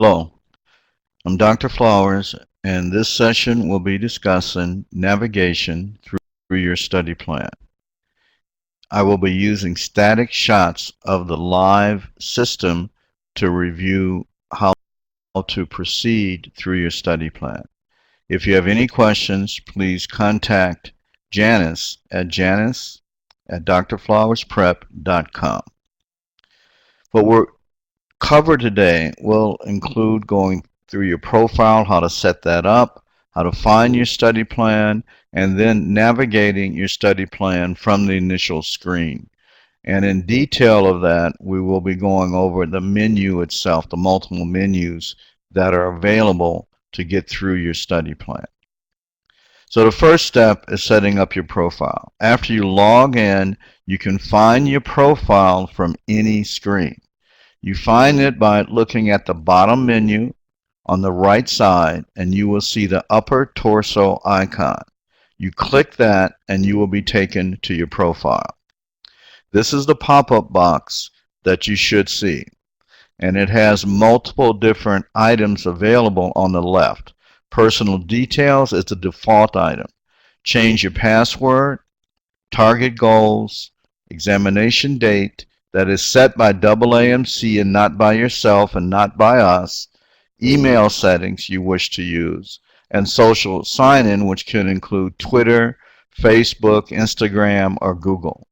Hello, I'm Dr. Flowers, and this session will be discussing navigation through your study plan. I will be using static shots of the live system to review how to proceed through your study plan. If you have any questions, please contact Janice at drflowersprep.com. What we're cover today will include going through your profile, how to set that up, how to find your study plan, and then navigating your study plan from the initial screen. And in detail of that, we will be going over the menu itself, the multiple menus that are available to get through your study plan. So the first step is setting up your profile. After you log in, you can find your profile from any screen. You find it by looking at the bottom menu on the right side, and you will see the upper torso icon. You click that and you will be taken to your profile. This is the pop-up box that you should see, and it has multiple different items available on the left. Personal details is the default item. Change your password, target goals, examination date that is set by AAMC and not by yourself and not by us, email settings you wish to use, and social sign-in, which can include Twitter, Facebook, Instagram, or Google.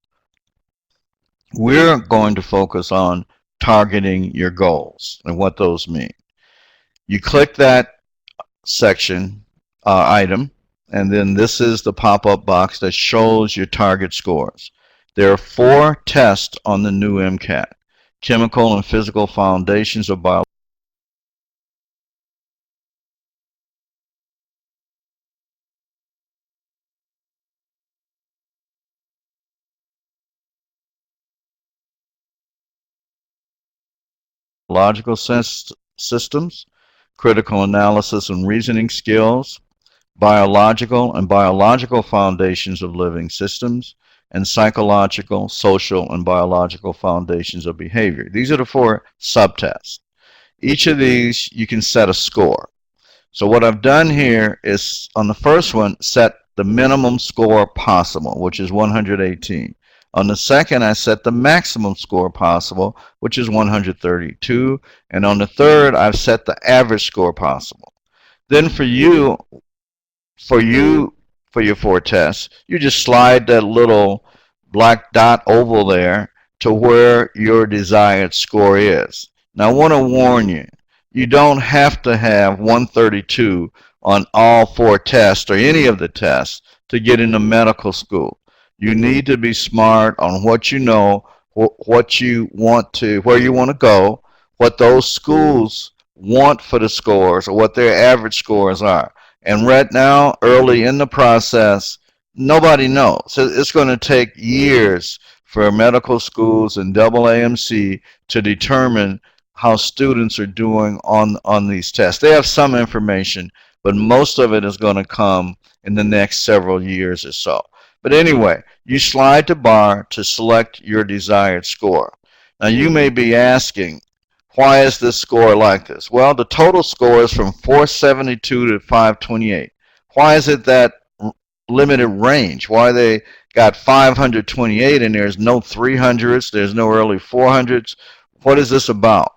We're going to focus on targeting your goals and what those mean. You click that section item, and then this is the pop-up box that shows your target scores. There are 4 tests on the new MCAT: chemical and physical foundations of biological systems, critical analysis and reasoning skills, biological foundations of living systems, and psychological, social, and biological foundations of behavior. These are the 4 subtests. Each of these, you can set a score. So what I've done here is, on the first one, set the minimum score possible, which is 118. On the second, I set the maximum score possible, which is 132. And on the third, I've set the average score possible. Then for your 4 tests, you just slide that little black dot oval there to where your desired score is. Now I want to warn you, you don't have to have 132 on all 4 tests or any of the tests to get into medical school. You need to be smart on what you know, what you want to, where you want to go, what those schools want for the scores, or what their average scores are. And right now, early in the process, nobody knows. So it's going to take years for medical schools and AAMC to determine how students are doing on these tests. They have some information, but most of it is going to come in the next several years or so. But anyway, you slide to bar to select your desired score. Now you may be asking, why is this score like this? Well, the total score is from 472 to 528. Why is it that limited range? Why they got 528 and there's no 300s, there's no early 400s? What is this about?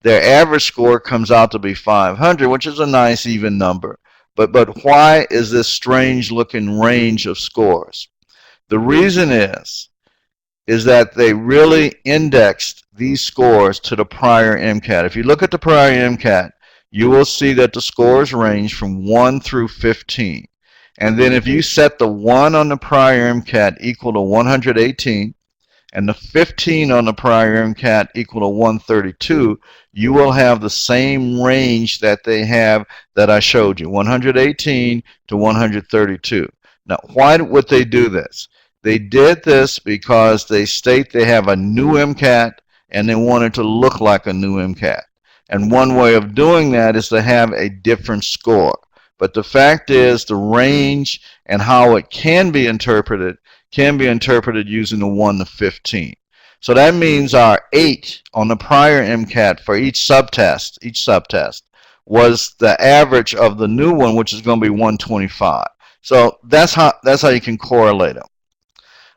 Their average score comes out to be 500, which is a nice even number. But why is this strange looking range of scores? The reason is that they really indexed these scores to the prior MCAT. If you look at the prior MCAT, you will see that the scores range from 1 through 15. And then if you set the 1 on the prior MCAT equal to 118, and the 15 on the prior MCAT equal to 132, you will have the same range that they have that I showed you, 118 to 132. Now, why would they do this? They did this because they state they have a new MCAT and they want it to look like a new MCAT. And one way of doing that is to have a different score. But the fact is, the range and how it can be interpreted using the 1 to 15. So that means our 8 on the prior MCAT for each subtest was the average of the new one, which is going to be 125. So that's how you can correlate them.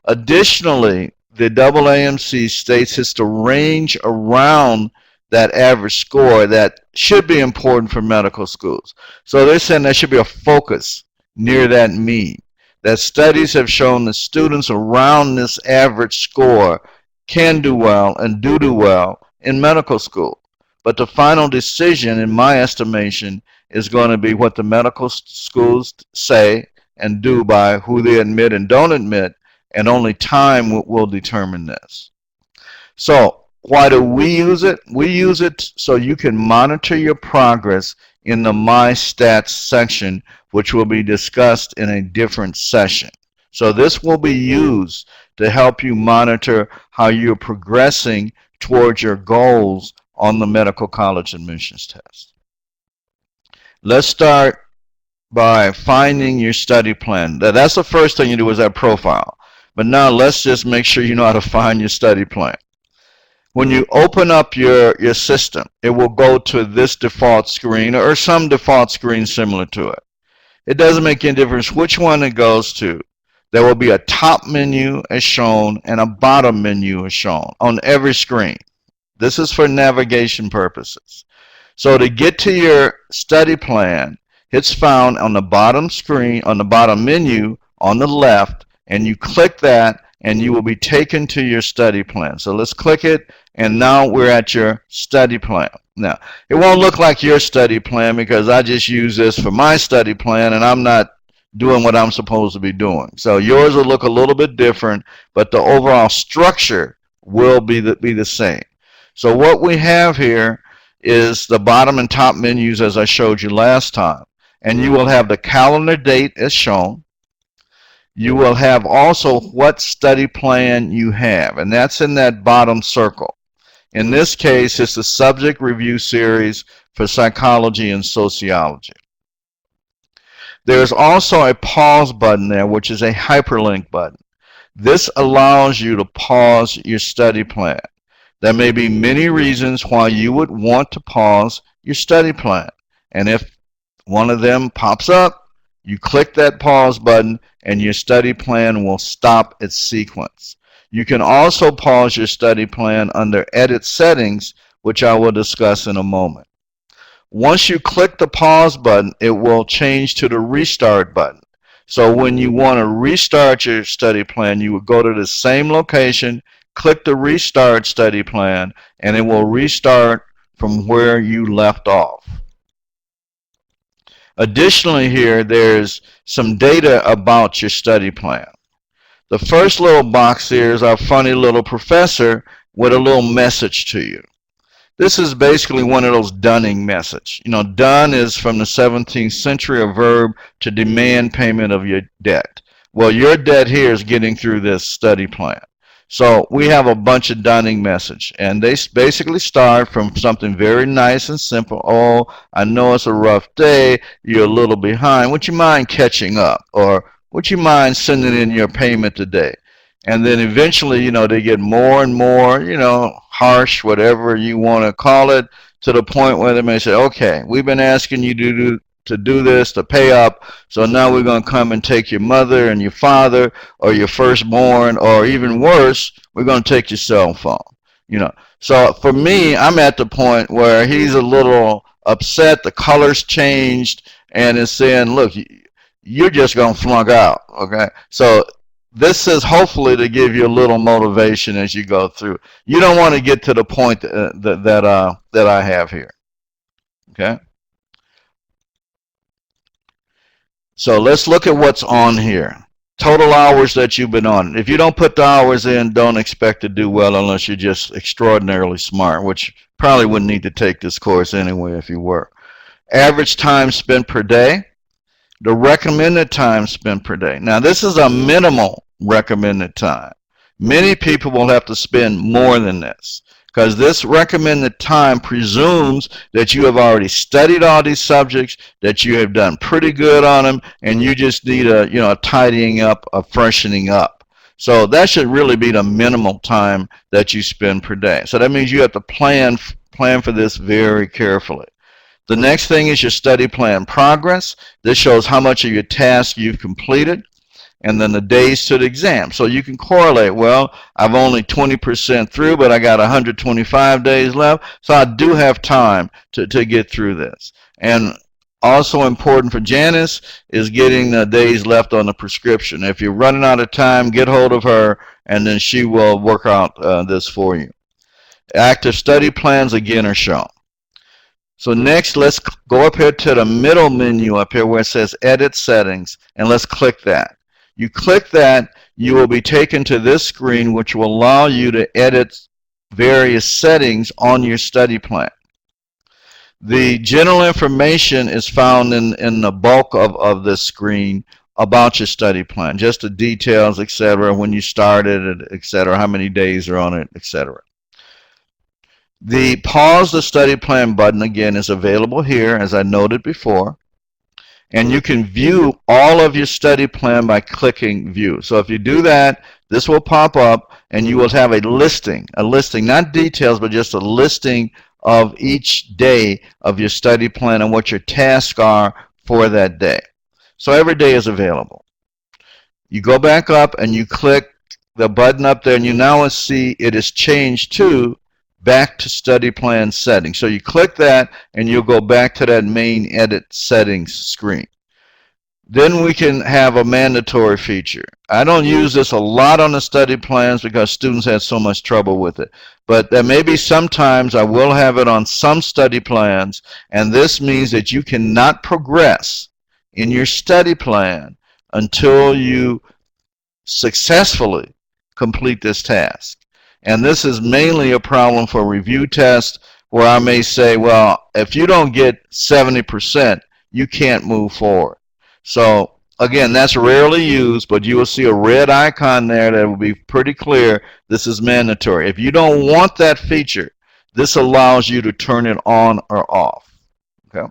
Additionally, the AAMC states it's the range around that average score that should be important for medical schools. So they're saying there should be a focus near that mean. That studies have shown that students around this average score can do well and do well in medical school. But the final decision, in my estimation, is going to be what the medical schools say and do by who they admit and don't admit, and only time will determine this. So why do we use it? We use it so you can monitor your progress in the My Stats section, which will be discussed in a different session. So this will be used to help you monitor how you're progressing towards your goals on the medical college admissions test. Let's start by finding your study plan. That's the first thing you do is that profile. But now let's just make sure you know how to find your study plan. When you open up your system, it will go to this default screen or some default screen similar to it. It doesn't make any difference which one it goes to. There will be a top menu as shown and a bottom menu as shown on every screen. This is for navigation purposes. So to get to your study plan, it's found on the bottom screen, on the bottom menu on the left, and you click that and you will be taken to your study plan. So let's click it, and now we're at your study plan. Now, it won't look like your study plan because I just use this for my study plan and I'm not doing what I'm supposed to be doing. So yours will look a little bit different, but the overall structure will be the same. So what we have here is the bottom and top menus as I showed you last time. And you will have the calendar date as shown. You will have also what study plan you have, and that's in that bottom circle. In this case, it's the subject review series for psychology and sociology. There's also a pause button there, which is a hyperlink button. This allows you to pause your study plan. There may be many reasons why you would want to pause your study plan. And if one of them pops up, you click that pause button and your study plan will stop its sequence. You can also pause your study plan under Edit Settings, which I will discuss in a moment. Once you click the pause button, it will change to the restart button. So when you want to restart your study plan, you would go to the same location, click the restart study plan, and it will restart from where you left off. Additionally here, there's some data about your study plan. The first little box here is our funny little professor with a little message to you. This is basically one of those dunning message. You know, dun is from the 17th century, a verb to demand payment of your debt. Well, your debt here is getting through this study plan. So we have a bunch of dunning message, and they basically start from something very nice and simple. Oh, I know it's a rough day. You're a little behind. Would you mind catching up? Or would you mind sending in your payment today? And then eventually, you know, they get more and more, you know, harsh, whatever you want to call it, to the point where they may say, okay, we've been asking you to do this, to pay up, so now we're going to come and take your mother and your father or your firstborn, or even worse, we're going to take your cell phone. You know, so for me, I'm at the point where he's a little upset, the color's changed, and it's saying, look, you're just going to flunk out, okay? So this is hopefully to give you a little motivation as you go through. You don't want to get to the point that I have here, okay? So let's look at what's on here. Total hours that you've been on. If you don't put the hours in, don't expect to do well unless you're just extraordinarily smart, which probably wouldn't need to take this course anyway if you were. Average time spent per day. The recommended time spent per day. Now, this is a minimal recommended time. Many people will have to spend more than this, because this recommended time presumes that you have already studied all these subjects, that you have done pretty good on them, and you just need a tidying up, a freshening up. So that should really be the minimal time that you spend per day. So that means you have to plan for this very carefully. The next thing is your study plan progress. This shows how much of your task you've completed, and then the days to the exam. So you can correlate, well, I've only 20% through, but I got 125 days left, so I do have time to get through this. And also important for Janice is getting the days left on the prescription. If you're running out of time, get hold of her, and then she will work out this for you. Active study plans, again, are shown. So next, let's go up here to the middle menu up here where it says Edit Settings, and let's click that. You click that, you will be taken to this screen, which will allow you to edit various settings on your study plan. The general information is found in the bulk of this screen about your study plan, just the details, etc., when you started it, etc., how many days are on it, etc. The Pause the Study Plan button, again, is available here, as I noted before. And you can view all of your study plan by clicking View. So if you do that, this will pop up, and you will have a listing, not details, but just a listing of each day of your study plan and what your tasks are for that day. So every day is available. You go back up and you click the button up there, and you now see it is changed to Back to Study Plan Settings. So you click that, and you'll go back to that main Edit Settings screen. Then we can have a mandatory feature. I don't use this a lot on the study plans because students had so much trouble with it. But there may be sometimes I will have it on some study plans, and this means that you cannot progress in your study plan until you successfully complete this task. And this is mainly a problem for review tests where I may say, well, if you don't get 70%, you can't move forward. So again, that's rarely used, but you will see a red icon there that will be pretty clear this is mandatory. If you don't want that feature, this allows you to turn it on or off. Okay.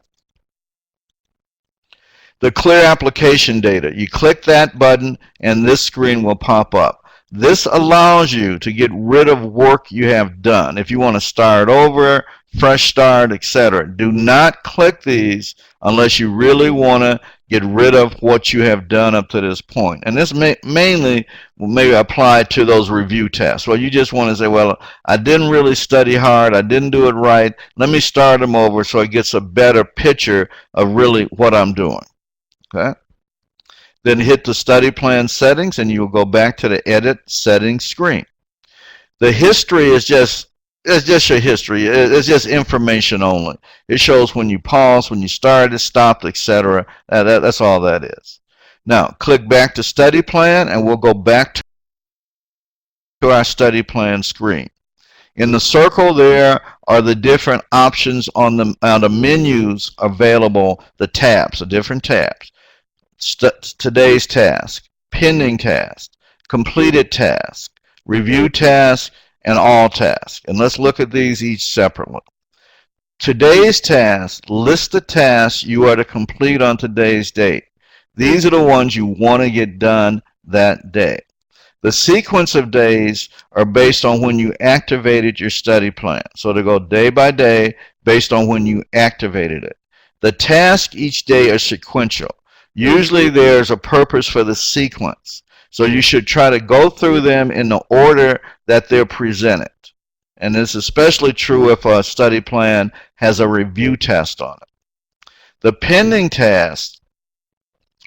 The Clear Application Data. You click that button and this screen will pop up. This allows you to get rid of work you have done. If you want to start over, fresh start, etc. Do not click these unless you really want to get rid of what you have done up to this point. And this mainly may apply to those review tests. Well, you just want to say, well, I didn't really study hard, I didn't do it right, let me start them over so it gets a better picture of really what I'm doing. Okay? Then hit the study plan settings, and you'll go back to the Edit Settings screen. The history is just your history. It's just information only. It shows when you paused, when you started, stopped, etc. That's all that is. Now, click back to study plan, and we'll go back to our study plan screen. In the circle there are the different options on the menus available, the tabs, the different tabs. Today's task, pending task, completed task, review task, and all tasks. And let's look at these each separately. Today's task lists the tasks you are to complete on today's date. These are the ones you want to get done that day. The sequence of days are based on when you activated your study plan. So to go day by day based on when you activated it. The tasks each day are sequential. Usually there's a purpose for the sequence. So you should try to go through them in the order that they're presented. And this is especially true if a study plan has a review test on it. The pending tasks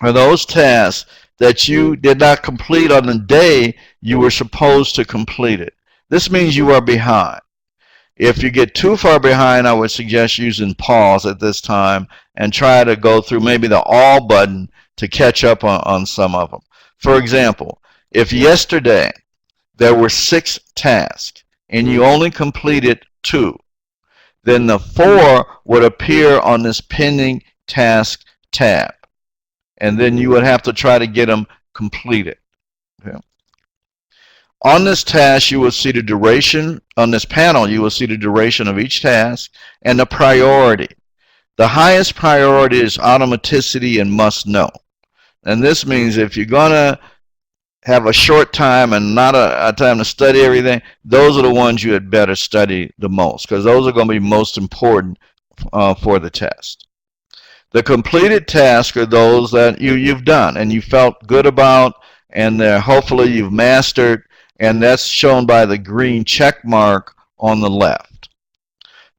are those tasks that you did not complete on the day you were supposed to complete it. This means you are behind. If you get too far behind, I would suggest using pause at this time and try to go through maybe the all button to catch up on some of them. For example, if yesterday there were 6 tasks and you only completed 2, then the 4 would appear on this pending task tab. And then you would have to try to get them completed. Okay. On this task, you will see the duration. On this panel, you will see the duration of each task and the priority. The highest priority is automaticity and must know. And this means if you're going to have a short time and not a time to study everything, those are the ones you had better study the most, because those are going to be most important for the test. The completed tasks are those that you've done and you felt good about, and hopefully you've mastered, and that's shown by the green check mark on the left.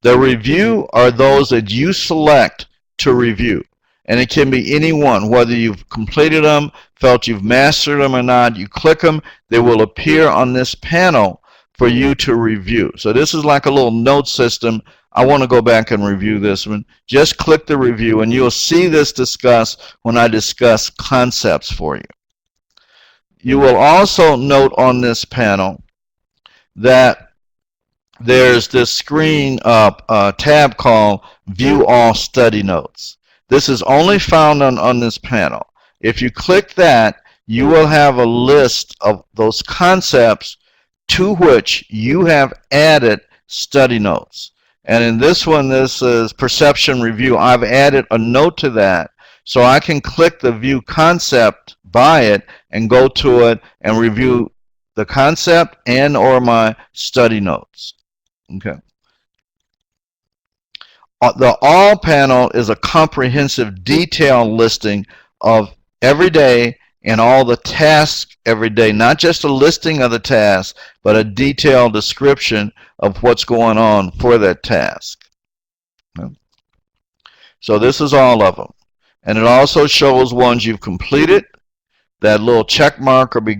The review are those that you select to review. And it can be any one, whether you've completed them, felt you've mastered them or not. You click them, they will appear on this panel for you to review. So this is like a little note system. I want to go back and review this one. Just click the review, and you'll see this discussed when I discuss concepts for you. You will also note on this panel that there's this screen tab called View All Study Notes. This is only found on this panel. If you click that, you will have a list of those concepts to which you have added study notes. And in this one, this is Perception Review. I've added a note to that, so I can click the View Concept by it and go to it and review the concept and or my study notes. Okay. The All panel is a comprehensive detailed listing of every day and all the tasks every day, not just a listing of the tasks, but a detailed description of what's going on for that task. Okay. So this is all of them. And it also shows ones you've completed. That little check mark will be